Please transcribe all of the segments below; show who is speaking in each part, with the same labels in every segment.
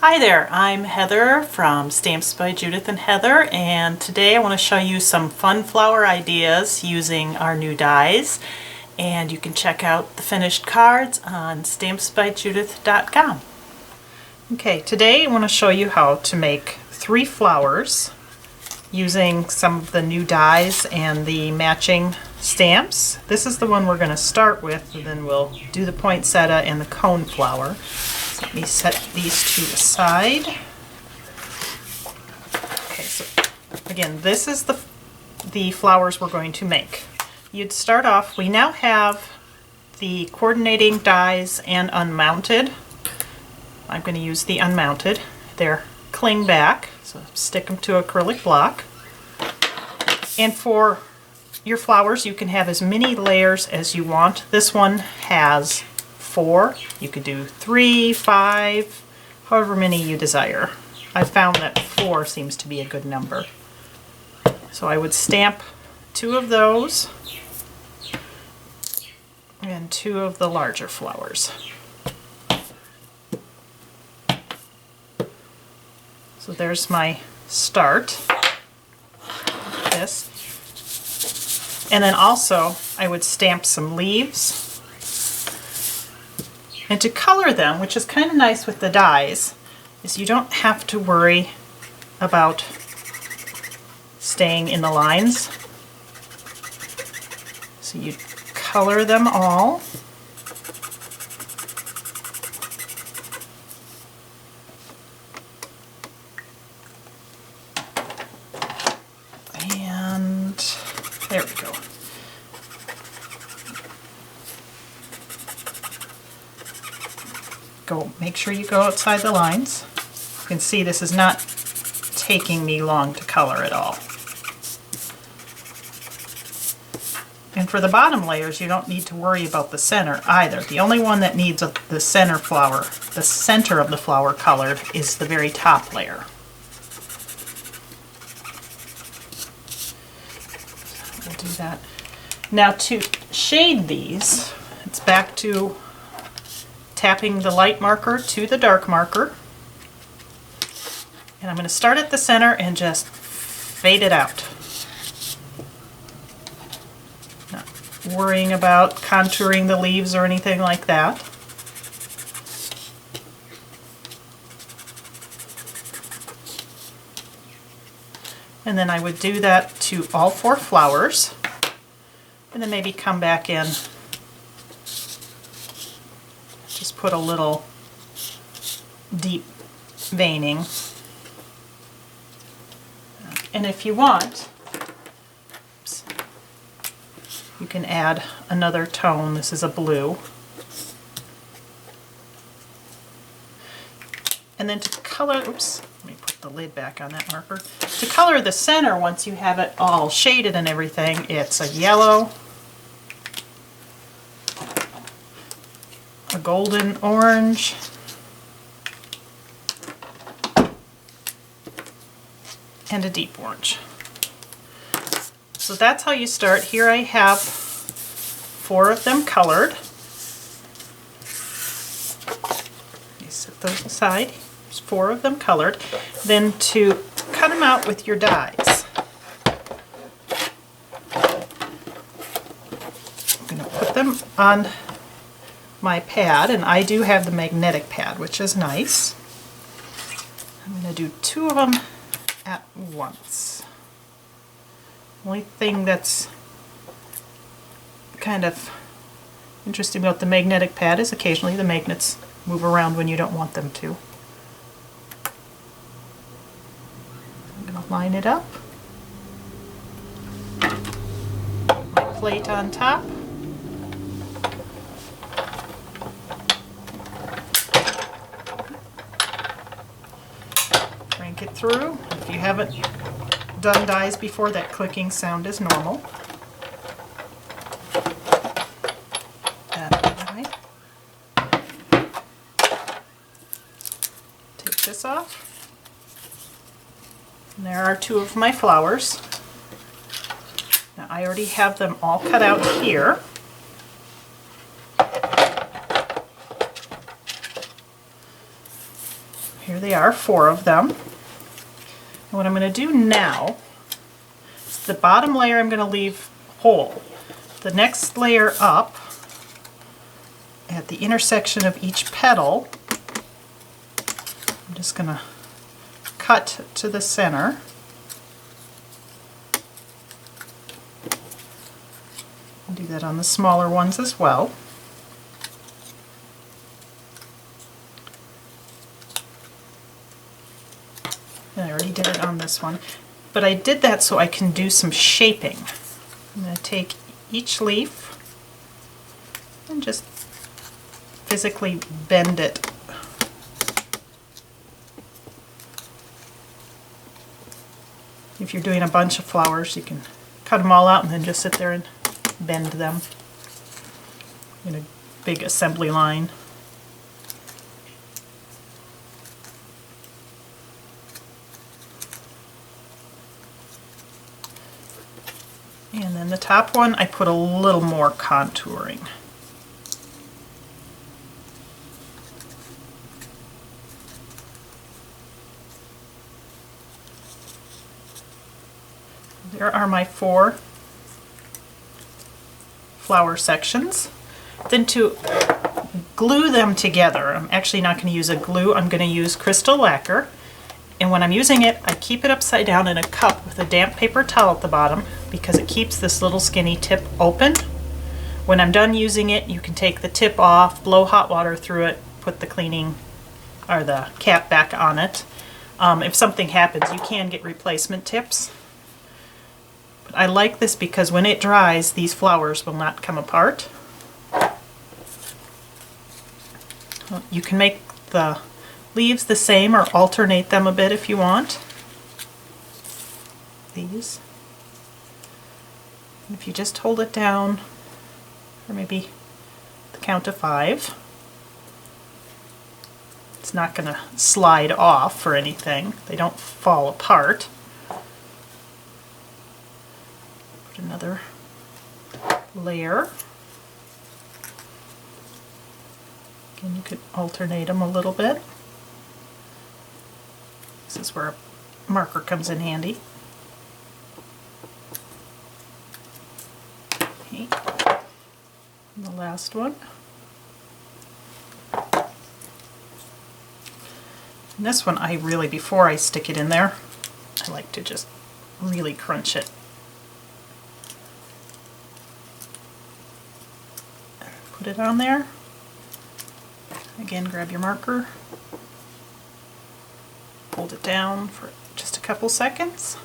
Speaker 1: Hi there, I'm Heather from Stamps by Judith and Heather, and today I want to show you some fun flower ideas using our new dies. And you can check out the finished cards on stampsbyjudith.com. Okay, today I want to show you how to make 3 flowers using some of the new dies and the matching stamps. This is the one we're going to start with, and then we'll do the poinsettia and the cone flower. Let me set these two aside. Okay, so again, this is the flowers we're going to make. You'd start off, we now have the coordinating dies and unmounted. I'm going to use the unmounted. They're cling back, so stick them to acrylic block. And for your flowers, you can have as many layers as you want. This one has 4. You could do 3, 5, however many you desire. I found that 4 seems to be a good number. So I would stamp 2 of those and 2 of the larger flowers. So there's my start. This. And then also I would stamp some leaves. And to color them, which is kind of nice with the dies, is you don't have to worry about staying in the lines. So you color them all. And there we go. Make sure you go outside the lines. You can see this is not taking me long to color at all. And for the bottom layers, you don't need to worry about the center either. The only one that needs the center flower, the center of the flower colored, is the very top layer. We'll do that. Now to shade these, it's back to tapping the light marker to the dark marker. And I'm going to start at the center and just fade it out. Not worrying about contouring the leaves or anything like that. And then I would do that to all 4 flowers. And then maybe come back in. Just put a little deep veining. And if you want, you can add another tone. This is a blue. And then to color, oops, let me put the lid back on that marker. To color the center, once you have it all shaded and everything, it's a yellow, a golden orange, and a deep orange. So that's how you start. Here I have 4 of them colored. You set those aside. There's 4 of them colored. Then to cut them out with your dies, I'm going to put them on my pad, and I do have the magnetic pad, which is nice. I'm going to do 2 of them at once. Only thing that's kind of interesting about the magnetic pad is occasionally the magnets move around when you don't want them to. I'm going to line it up. My plate on top. Crank it through. If you haven't done dies before, that clicking sound is normal. Take this off. And there are 2 of my flowers. Now I already have them all cut out here. here they are, 4 of them. And what I'm going to do now is the bottom layer I'm going to leave whole. The next layer up, at the intersection of each petal, I'm just going to cut to the center. I'll do that on the smaller ones as well. And I already did it on this one, but I did that so I can do some shaping. I'm going to take each leaf and just physically bend it. If you're doing a bunch of flowers, you can cut them all out and then just sit there and bend them in a big assembly line. And then the top one, I put a little more contouring. There are my 4 flower sections. Then to glue them together, I'm actually not going to use a glue, I'm going to use Crystal Lacquer. And when I'm using it, I keep it upside down in a cup with a damp paper towel at the bottom because it keeps this little skinny tip open. When I'm done using it, you can take the tip off, blow hot water through it, put the cleaning or the cap back on it. If something happens, you can get replacement tips. But I like this because when it dries, these flowers will not come apart. You can make the leaves the same or alternate them a bit if you want. These. And if you just hold it down for maybe the count of 5, it's not going to slide off or anything. They don't fall apart. Put another layer. Again, you could alternate them a little bit. This is where a marker comes in handy. Okay. And the last one. And this one I really, before I stick it in there, I like to just really crunch it. Put it on there. Again, grab your marker. Hold it down for just a couple seconds.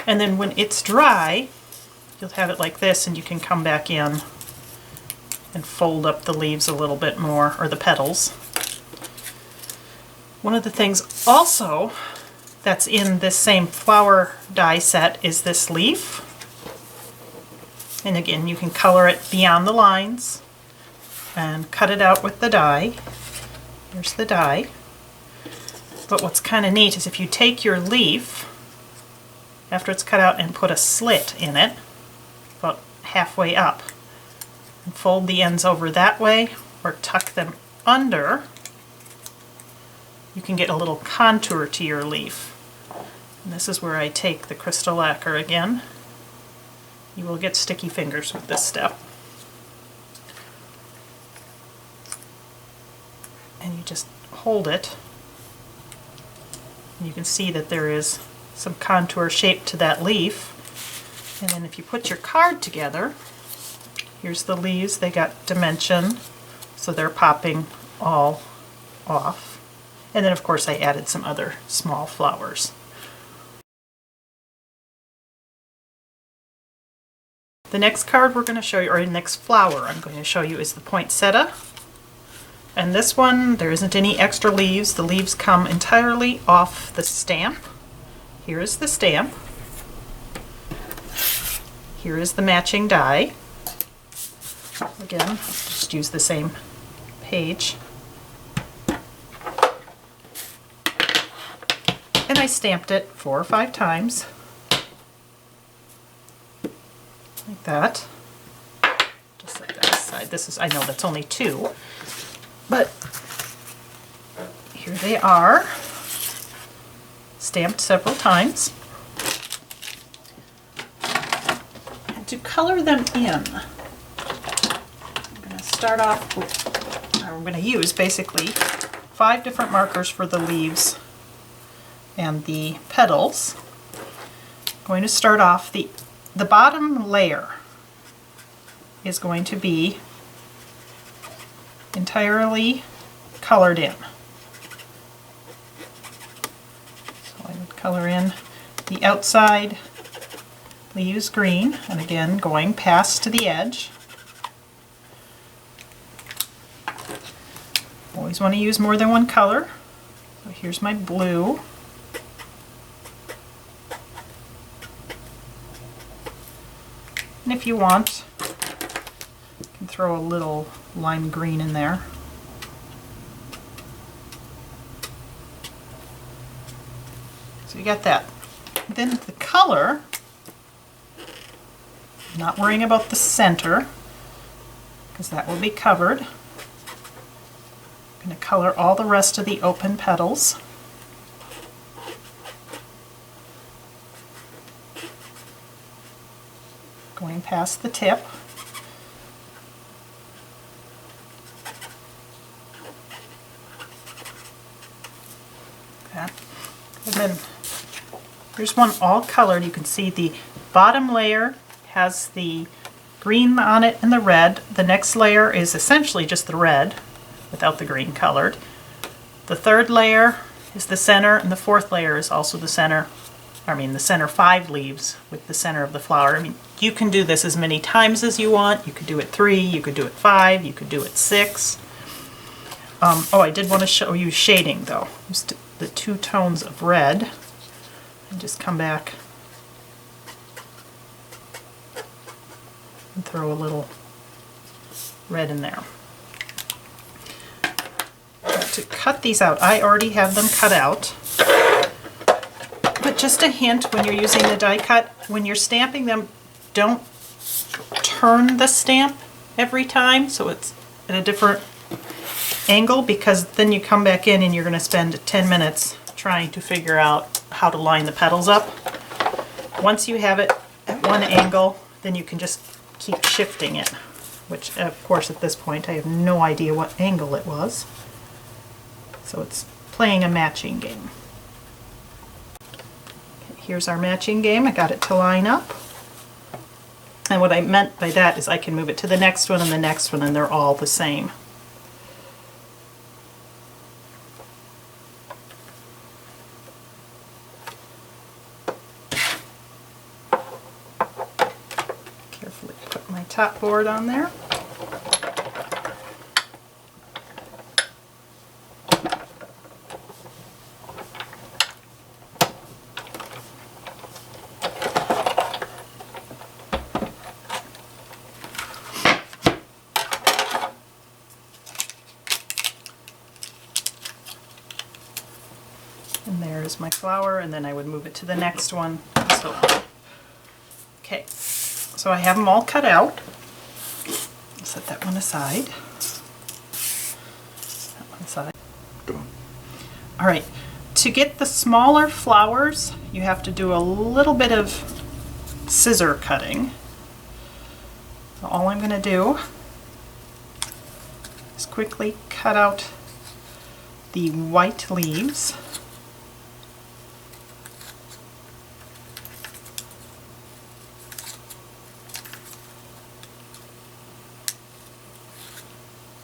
Speaker 1: And then when it's dry, you'll have it like this and you can come back in and fold up the leaves a little bit more, or the petals. One of the things also that's in this same flower die set is this leaf. And again, you can color it beyond the lines and cut it out with the die. Here's the die. But what's kind of neat is if you take your leaf after it's cut out and put a slit in it about halfway up and fold the ends over that way or tuck them under, you can get a little contour to your leaf. And this is where I take the Crystal Lacquer again. You will get sticky fingers with this step. And you just hold it. And you can see that there is some contour shape to that leaf. And then if you put your card together, here's the leaves. They got dimension, so they're popping all off. And then of course I added some other small flowers. The next card we're going to show you, or the next flower I'm going to show you, is the poinsettia. And this one, there isn't any extra leaves. The leaves come entirely off the stamp. Here is the stamp. Here is the matching die. Again, just use the same page. And I stamped it 4 or 5 times. Like that. Just set that aside. This is, I know that's only 2. But Here they are, stamped several times. And to color them in, I'm going to start off with, I'm going to use basically 5 different markers for the leaves and the petals. I'm going to start off, the bottom layer is going to be entirely colored in. So I would color in the outside leaves green, and again going past to the edge. Always want to use more than one color. So here's my blue. And if you want, you can throw a little lime green in there. So you got that. Then the color, not worrying about the center, because that will be covered. I'm going to color all the rest of the open petals. Going past the tip. Okay. And then here's one all colored. You can see the bottom layer has the green on it and the red. The next layer is essentially just the red without the green colored. The third layer is the center, and the fourth layer is also the center. I mean the center 5 leaves with the center of the flower. I mean, you can do this as many times as you want. You could do it 3, you could do it 5, you could do it 6. Oh, I did want to show you shading though. Just the 2 tones of red. And just come back and throw a little red in there. To cut these out, I already have them cut out. But just a hint when you're using the die cut, when you're stamping them, don't turn the stamp every time so it's at a different angle, because then you come back in and you're going to spend 10 minutes trying to figure out how to line the petals up. Once you have it at one angle, then you can just keep shifting it, which of course at this point I have no idea what angle it was. So it's playing a matching game. Here's our matching game. I got it to line up. And what I meant by that is I can move it to the next one and the next one, and they're all the same. Carefully put my top board on there. And there's my flower, and then I would move it to the next one, and so on. Okay, so I have them all cut out. I'll set that one aside. That one aside. All right, to get the smaller flowers, you have to do a little bit of scissor cutting. So all I'm going to do is quickly cut out the white leaves.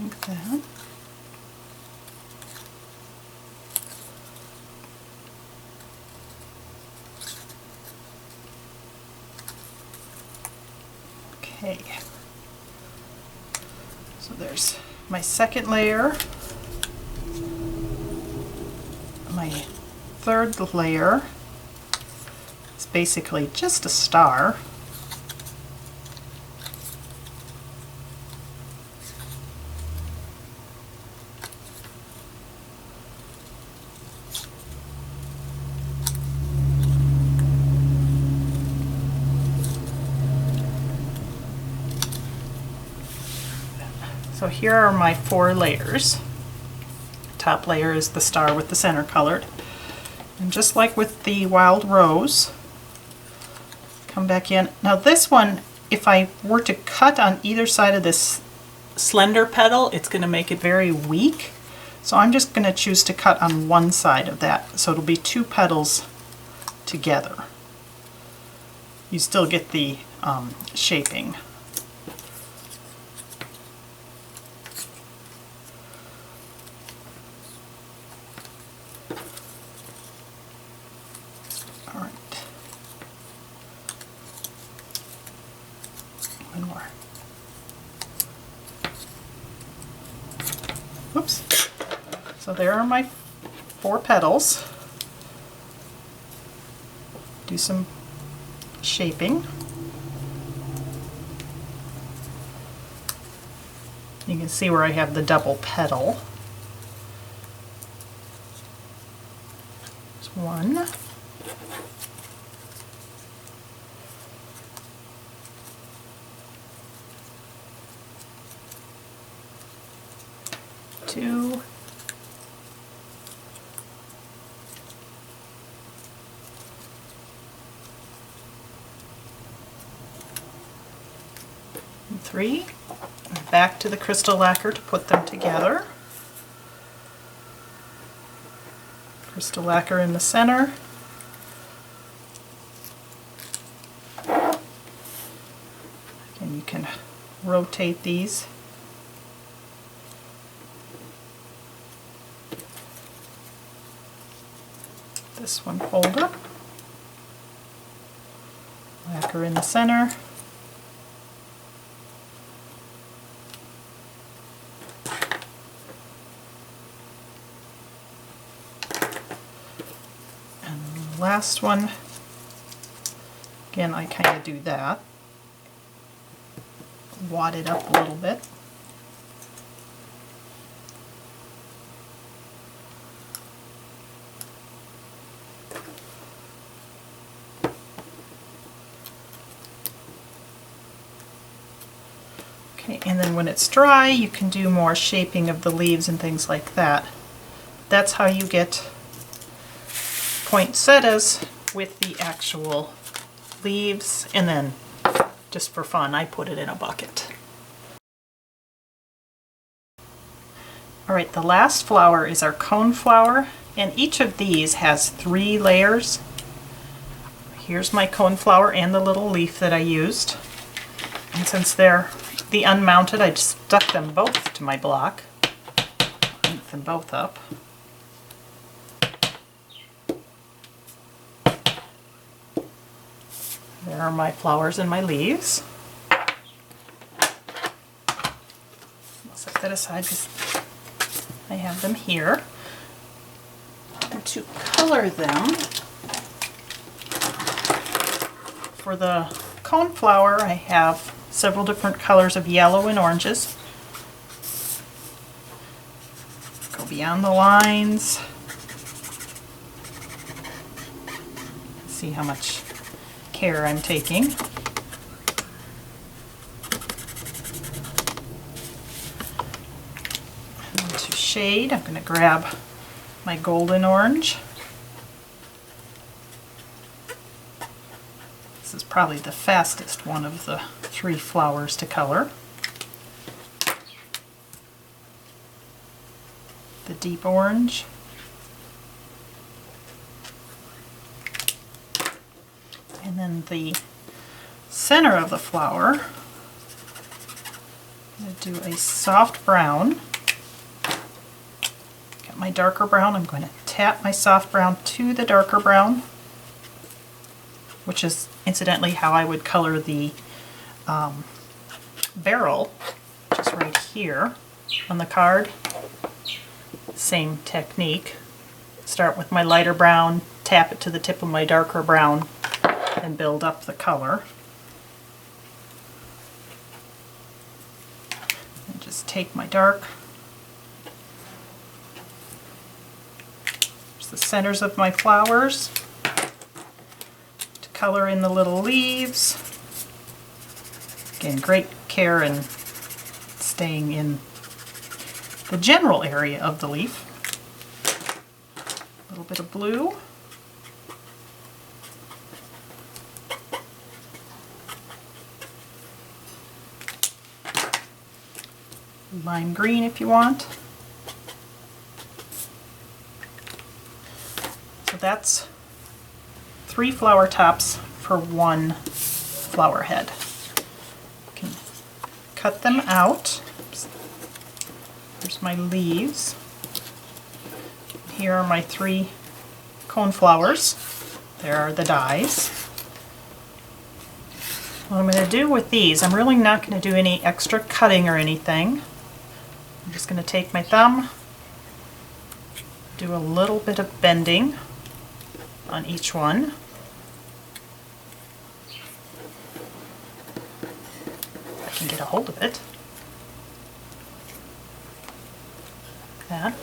Speaker 1: Like that. Okay, so there's my second layer, my third layer is basically just a star. So here are my 4 layers. top layer is the star with the center colored. And just like with the wild rose, come back in. Now this one, if I were to cut on either side of this slender petal, it's going to make it very weak. So I'm just going to choose to cut on one side of that. So it'll be two petals together. You still get the shaping. All right. One more. Whoops. So there are my 4 petals. Do some shaping. You can see where I have the double petal. There's one. Two. And 3. And back to the crystal lacquer to put them together. Crystal lacquer in the center. Again, you can rotate these. This one fold up. Lacquer in the center. And the last one, again, I kind of do that. Wad it up a little bit. Okay, and then when it's dry, you can do more shaping of the leaves and things like that. That's how you get poinsettias with the actual leaves, and then just for fun, I put it in a bucket. Alright, the last flower is our cone flower, and each of these has 3 layers. Here's my cone flower and the little leaf that I used. And since they're the unmounted, I just stuck them both to my block. Link them both up. There are my flowers and my leaves. I'll set that aside because I have them here. And to color them, for the cone flower, I have several different colors of yellow and oranges. Go beyond the lines. See how much care I'm taking. And to shade, I'm going to grab my golden orange. This is probably the fastest one of the 3 flowers to color. The deep orange. And then the center of the flower, I'm going to do a soft brown. Got my darker brown. I'm going to tap my soft brown to the darker brown, which is incidentally how I would color the barrel, just right here on the card. Same technique. Start with my lighter brown, tap it to the tip of my darker brown, and build up the color. And just take my dark. There's the centers of my flowers. To color in the little leaves. Again, great care in staying in the general area of the leaf. bit of blue. Lime green if you want. So that's 3 flower tops for 1 flower head. You can cut them out. Oops. Here's my leaves. Here are my 3 cone flowers. There are the dies. What I'm going to do with these, I'm really not going to do any extra cutting or anything. I'm just going to take my thumb, do a little bit of bending on each one. If I can get a hold of it. Like that.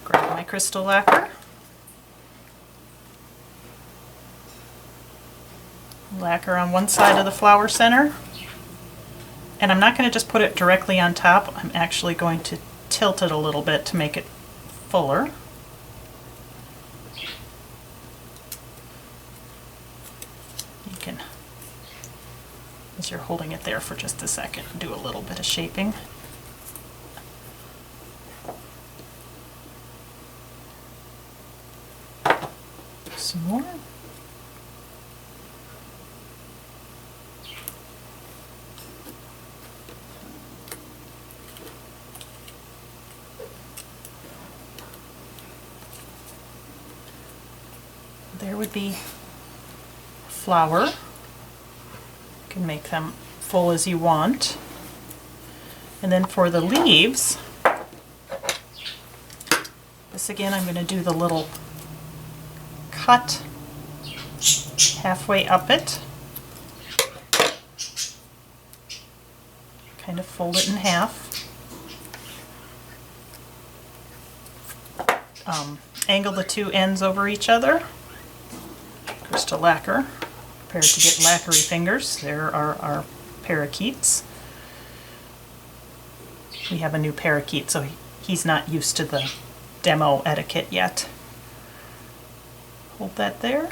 Speaker 1: Grab my Crystal Lacquer. Lacquer on one side of the flower center. And I'm not going to just put it directly on top. I'm actually going to tilt it a little bit to make it fuller. You can, as you're holding it there for just a second, do a little bit of shaping. Some more. There would be a flower. You can make them full as you want. And then for the leaves, this again I'm going to do the little cut halfway up it. Kind of fold it in half. Angle the 2 ends over each other. Crystal lacquer. Prepare to get lacquery fingers. There are our parakeets. We have a new parakeet, so he's not used to the demo etiquette yet. Hold that there,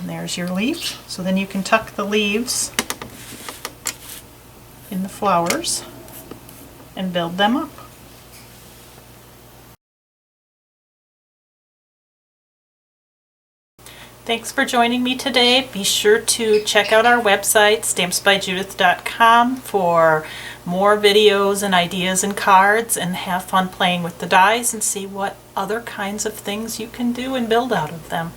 Speaker 1: and there's your leaf. So then you can tuck the leaves in the flowers and build them up. Thanks for joining me today. Be sure to check out our website, stampsbyjudith.com, for more videos and ideas and cards, and have fun playing with the dies and see what other kinds of things you can do and build out of them.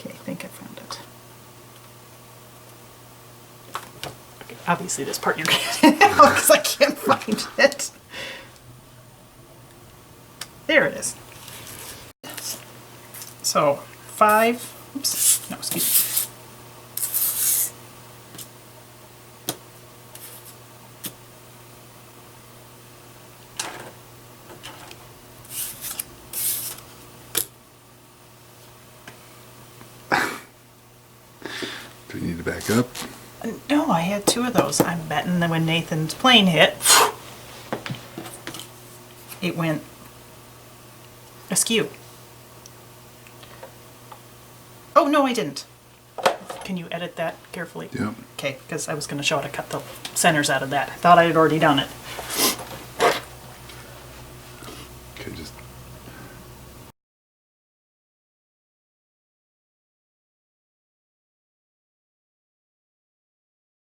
Speaker 1: I think I found it. Okay, obviously this part you're getting because I can't find it. There it is. So 5, oops, no, excuse me.
Speaker 2: Do we need to back up?
Speaker 1: No, I had 2 of those. I'm betting that when Nathan's plane hit, it went askew. Oh, no, I didn't. Can you edit that carefully?
Speaker 2: Yep.
Speaker 1: Okay, because I was going to show how to cut the centers out of that. I thought I had already done it.